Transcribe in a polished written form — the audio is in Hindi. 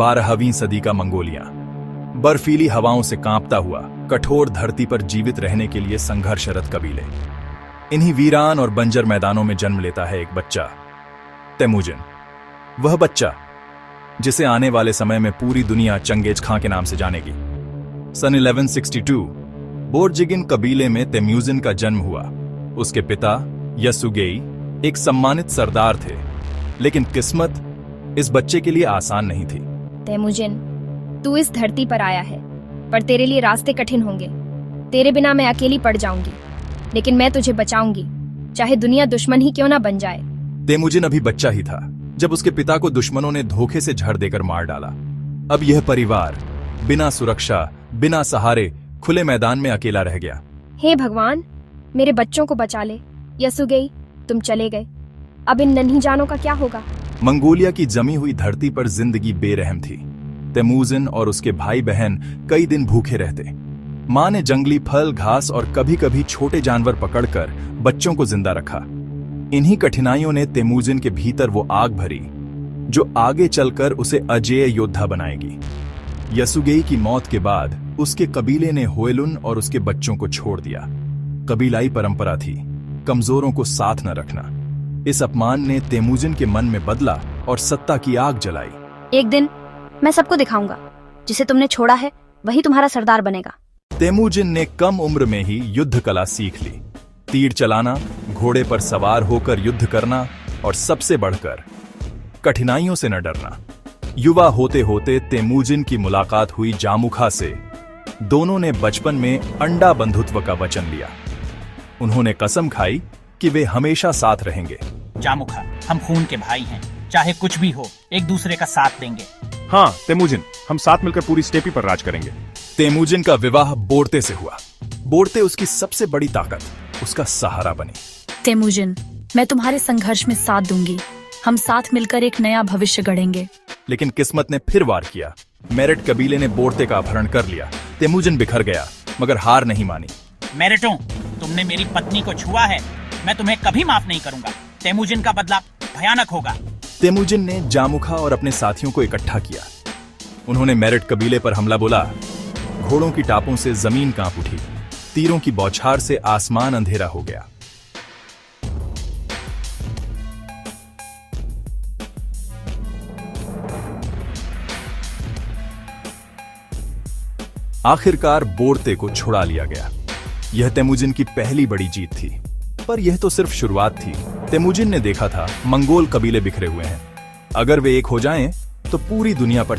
12वीं सदी का मंगोलिया, बर्फीली हवाओं से कांपता हुआ कठोर धरती पर जीवित रहने के लिए संघर्षरत कबीले। इन्हीं वीरान और बंजर मैदानों में जन्म लेता है एक बच्चा, तेमुजिन। वह बच्चा जिसे आने वाले समय में पूरी दुनिया चंगेज खां के नाम से जानेगी। सन 1162 बोर्जिगिन कबीले में तेमुजिन का जन्म हुआ। उसके पिता यासुगेई एक सम्मानित सरदार थे, लेकिन किस्मत इस बच्चे के लिए आसान नहीं थी। तेमुजिन, तू इस धरती पर आया है, पर तेरे लिए रास्ते कठिन होंगे। तेरे बिना मैं अकेली पड़ जाऊंगी, लेकिन मैं तुझे बचाऊंगी, चाहे दुनिया दुश्मन ही क्यों ना बन जाए। तेमुजिन अभी बच्चा ही था जब उसके पिता को दुश्मनों ने धोखे से झड़ देकर मार डाला। अब यह परिवार बिना सुरक्षा, बिना सहारे खुले मैदान में अकेला रह गया। हे भगवान, मेरे बच्चों को बचा ले। यासुगेई, तुम चले गए, अब इन नन्ही जानों का क्या होगा? मंगोलिया की जमी हुई धरती पर जिंदगी बेरहम थी। तेमुजिन और उसके भाई बहन कई दिन भूखे रहते। मां ने जंगली फल, घास और कभी कभी छोटे जानवर पकड़कर बच्चों को जिंदा रखा। इन्हीं कठिनाइयों ने तेमुजिन के भीतर वो आग भरी जो आगे चलकर उसे अजेय योद्धा बनाएगी। यासुगेई की मौत के बाद उसके कबीले ने होयलुन और उसके बच्चों को छोड़ दिया। कबीलाई परंपरा थी कमजोरों को साथ न रखना। इस अपमान ने तेमुजिन के मन में बदला और सत्ता की आग जलाई। एक दिन मैं सबको दिखाऊंगा, जिसे तुमने छोड़ा है वही तुम्हारा सरदार बनेगा। तेमुजिन ने कम उम्र में ही युद्ध कला सीख ली। तीर चलाना, घोड़े पर सवार होकर युद्ध करना और सबसे बढ़कर कठिनाइयों से न डरना। युवा होते होते तेमुजिन की मुलाकात हुई जामुखा से। दोनों ने बचपन में अंडा बंधुत्व का वचन लिया। उन्होंने कसम खाई कि वे हमेशा साथ रहेंगे। जामुखा, हम खून के भाई हैं, चाहे कुछ भी हो एक दूसरे का साथ देंगे। हाँ तेमुजिन, हम साथ मिलकर पूरी स्टेपी पर राज करेंगे। तेमुजिन का विवाह बोर्ते से हुआ। बोर्ते उसकी सबसे बड़ी ताकत, उसका सहारा बनी। तेमुजिन, मैं तुम्हारे संघर्ष में साथ दूंगी। हम साथ मिलकर एक नया भविष्य गढ़ेंगे। लेकिन किस्मत ने फिर वार किया। मेरिट कबीले ने बोर्ते का अपहरण कर लिया। तेमुजिन बिखर गया, मगर हार नहीं मानी। मेरिटों, तुमने मेरी पत्नी को छुआ है, मैं तुम्हें कभी माफ नहीं करूंगा। तेमुजिन का बदला भयानक होगा। तेमुजिन ने जामुखा और अपने साथियों को इकट्ठा किया। उन्होंने मेरिट कबीले पर हमला बोला। घोड़ों की टापों से जमीन कांप उठी। तीरों की बौछार से आसमान अंधेरा हो गया। आखिरकार बोर्ते को छुड़ा लिया गया। यह तेमुजिन की पहली बड़ी जीत थी, पर यह तो सिर्फ शुरुआत थी। तेमुजिन ने देखा था मंगोल कबीले बिखरे हुए हैं। अगर वे एक हो जाएं, तो पूरी दुनिया पर